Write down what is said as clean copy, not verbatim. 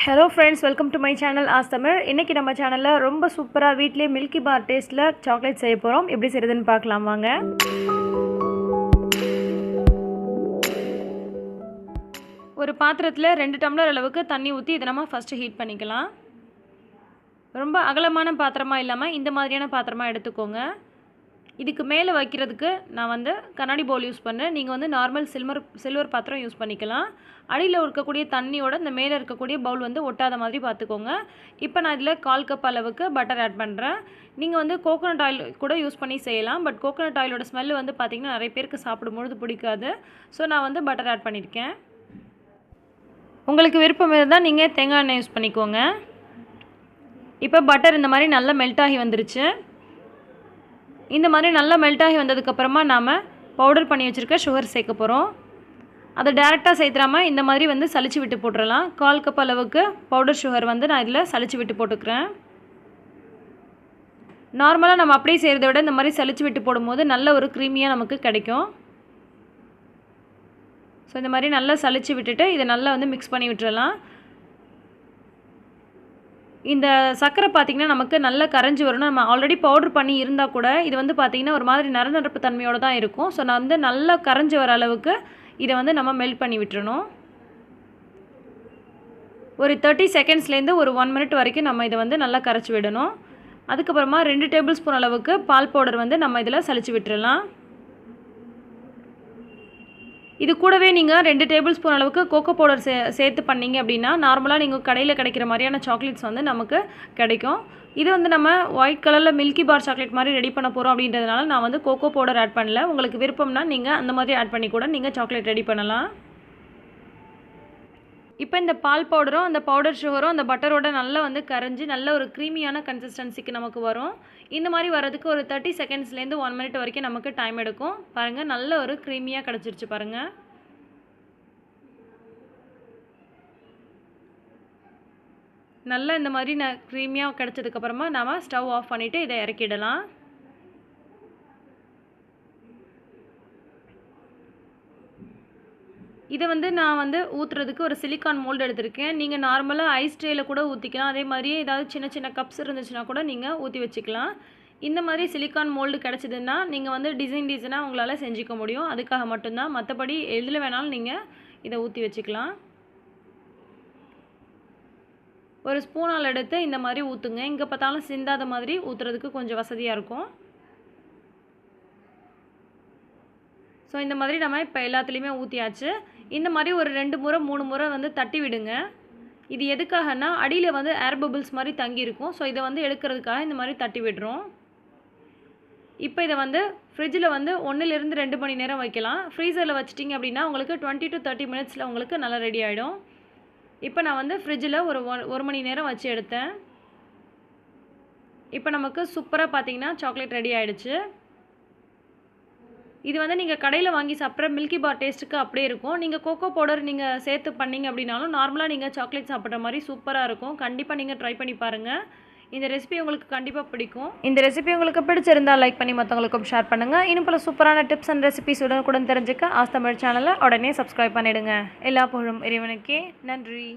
Hello friends, welcome to my channel Ask Tamil. இன்னைக்கு நம்ம சேனல்ல ரொம்ப சூப்பரா வீட்லயே மில்கி பார் டேஸ்ட்ல சாக்லேட் செய்ய போறோம். எப்படி செய்யறதுன்னு பார்க்கலாம் வாங்க. ஒரு பாத்திரத்துல 2 டம்ளர் அளவுக்கு தண்ணி ஊத்தி இத நம்ம ஃபர்ஸ்ட் ஹீட் பண்ணிக்கலாம். ரொம்ப அகலமான பாத்திரமா இல்லாம இந்த மாதிரியான பாத்திரமா எடுத்துக்கோங்க. இதுக்கு மேலே வைக்கிறதுக்கு நான் வந்து கண்ணாடி பவுல் யூஸ் பண்ணுறேன். நீங்கள் வந்து நார்மல் சில்வர் பாத்திரம் யூஸ் பண்ணிக்கலாம். அடியில் இருக்கக்கூடிய தண்ணியோட இந்த மேலே இருக்கக்கூடிய பவுல் வந்து ஒட்டாத மாதிரி பார்த்துக்கோங்க. இப்போ நான் இதில் 1/4 கப் அளவுக்கு பட்டர் ஆட் பண்ணுறேன். நீங்கள் வந்து கோகோனட் ஆயில் கூட யூஸ் பண்ணி செய்யலாம். பட் கோகோனட் ஆயிலோட ஸ்மெல் வந்து பார்த்திங்கன்னா நிறைய பேருக்கு சாப்பிடும்பொழுது பிடிக்காது. ஸோ நான் வந்து பட்டர் ஆட் பண்ணியிருக்கேன். உங்களுக்கு விருப்பம் இருந்தால் நீங்கள் தேங்காய் எண்ணெய் யூஸ் பண்ணிக்கோங்க. இப்போ பட்டர் இந்த மாதிரி நல்லா மெல்ட் ஆகி வந்துருச்சு. இந்த மாதிரி நல்லா மெல்ட் ஆகி வந்ததுக்கப்புறமா நாம் பவுடர் பண்ணி வச்சுருக்க சுகர் சேர்க்க போகிறோம். அதை டேரெக்டாக சேர்த்துறாமல் இந்த மாதிரி வந்து சளிச்சு விட்டு போட்டுடலாம். 1/4 கப் அளவுக்கு பவுடர் சுகர் வந்து நான் இதில் சளிச்சு விட்டு போட்டுக்கிறேன். நார்மலாக நம்ம அப்படியே செய்கிறத விட இந்த மாதிரி சளிச்சு விட்டு போடும்போது நல்ல ஒரு க்ரீமியாக நமக்கு கிடைக்கும். ஸோ இந்த மாதிரி நல்லா சளிச்சு விட்டுட்டு இதை நல்லா வந்து மிக்ஸ் பண்ணி விட்டுறலாம். இந்த சர்க்கரை பார்த்திங்கன்னா நமக்கு நல்லா கரைஞ்சி வரணும். நம்ம ஆல்ரெடி பவுடர் பண்ணி இருந்தால் கூட இது வந்து பார்த்திங்கன்னா ஒரு மாதிரி நரநரப்பு தன்மையோடு தான் இருக்கும். ஸோ நான் வந்து நல்லா கரைஞ்சி வர அளவுக்கு இதை வந்து நம்ம மெல்ட் பண்ணி விட்டுறணும். ஒரு 30 செகண்ட்ஸ்லேருந்து ஒரு 1 மினிட் வரைக்கும் நம்ம இதை வந்து நல்லா கரைச்சி விடணும். அதுக்கப்புறமா 2 டேபிள் ஸ்பூன் அளவுக்கு பால் பவுடர் வந்து நம்ம இதில் சளிச்சு விட்டுறலாம். இது கூடவே நீங்கள் 2 டேபிள் ஸ்பூன் அளவுக்கு கோகோ பவுடர் சேர்த்து பண்ணிங்க அப்படின்னா நார்மலாக நீங்கள் கடையில் கிடைக்கிற மாதிரியான சாக்லேட்ஸ் வந்து நமக்கு கிடைக்கும். இது வந்து நம்ம ஒயிட் கலரில் மில்கி பார் சாக்லேட் மாதிரி ரெடி பண்ண போகிறோம் அப்படின்றதுனால நான் வந்து கோகோ பவுடர் ஆட் பண்ணல. உங்களுக்கு விருப்பம்னா நீங்கள் அந்த மாதிரி ஆட் பண்ணி கூட நீங்கள் சாக்லேட் ரெடி பண்ணலாம். இப்போ இந்த பால் பவுடரும் அந்த பவுடர் சுகரும் அந்த பட்டரோட நல்லா வந்து கரைஞ்சி நல்ல ஒரு க்ரீமியான கன்சிஸ்டன்சிக்கு நமக்கு வரும். இந்த மாதிரி வரதுக்கு ஒரு 30 செகண்ட்ஸ்லேருந்து 1 மினிட் வரைக்கும் நமக்கு டைம் எடுக்கும். பாருங்கள் நல்ல ஒரு க்ரீமியாக கிடச்சிருச்சு பாருங்கள். நல்லா இந்த மாதிரி க்ரீமியாக கிடச்சதுக்கப்புறமா நாம் ஸ்டவ் ஆஃப் பண்ணிவிட்டு இதை இறக்கிடலாம். இதை வந்து நான் வந்து ஊற்றுறதுக்கு ஒரு சிலிக்கான் மோல்டு எடுத்திருக்கேன். நீங்கள் நார்மலாக ஐஸ் ட்ரேயில் கூட ஊற்றிக்கலாம். அதே மாதிரியே ஏதாவது சின்ன சின்ன கப்ஸ் இருந்துச்சுன்னா கூட நீங்கள் ஊற்றி வச்சுக்கலாம். இந்த மாதிரி சிலிக்கான் மோல்டு கிடச்சிதுன்னா நீங்கள் வந்து டிசைனாக உங்களால் செஞ்சுக்க முடியும். அதுக்காக மட்டும்தான். மற்றபடி எதில் வேணாலும் நீங்கள் இதை ஊற்றி வச்சுக்கலாம். ஒரு ஸ்பூனால் எடுத்து இந்த மாதிரி ஊற்றுங்க. இங்கே பார்த்தாலும் சிந்தாத மாதிரி ஊற்றுறதுக்கு கொஞ்சம் வசதியாக இருக்கும். ஸோ இந்த மாதிரி நம்ம இப்போ எல்லாத்துலேயுமே ஊற்றியாச்சு. இந்த மாதிரி ஒரு 2 முறை 3 முறை வந்து தட்டி விடுங்க. இது எதுக்காகனா அடியில் வந்து ஏர் பபிள்ஸ் மாதிரி தங்கியிருக்கும். ஸோ இதை வந்து எடுக்கிறதுக்காக இந்த மாதிரி தட்டி விடுறோம். இப்போ இதை வந்து ஃப்ரிட்ஜில் வந்து 1லேருந்து 2 மணி நேரம் வைக்கலாம். ஃப்ரீசரில் வச்சிட்டிங்க அப்படின்னா உங்களுக்கு 20 to 30 மினிட்ஸில் உங்களுக்கு நல்லா ரெடி ஆகிடும். இப்போ நான் வந்து ஃப்ரிட்ஜில் ஒரு 1 மணி நேரம் வச்சு எடுத்தேன். இப்போ நமக்கு சூப்பராக பார்த்திங்கன்னா சாக்லேட் ரெடி ஆகிடுச்சு. இது வந்து நீங்கள் கடையில் வாங்கி சாப்பிட்ற மில்கி பார் டேஸ்ட்டுக்கு அப்படியே இருக்கும். நீங்கள் கோகோ பவுடர் நீங்கள் சேர்த்து பண்ணிங்க அப்படின்னாலும் நார்மலாக நீங்கள் சாக்லேட் சாப்பிட்ற மாதிரி சூப்பராக இருக்கும். கண்டிப்பாக நீங்கள் ட்ரை பண்ணி பாருங்கள். இந்த ரெசிபி உங்களுக்கு கண்டிப்பாக பிடிக்கும். இந்த ரெசிபி உங்களுக்கு பிடிச்சிருந்தால் லைக் பண்ணி மற்றவங்களுக்கும் ஷேர் பண்ணுங்கள். இன்னும் பல சூப்பரான டிப்ஸ் அண்ட் ரெசிபிஸ் உடனுக்குடன் தெரிஞ்சுக்க ஆஸ் தமிழ் சேனலை உடனே சப்ஸ்கிரைப் பண்ணிவிடுங்க. எல்லா புகழும் இறைவனுக்கே. நன்றி.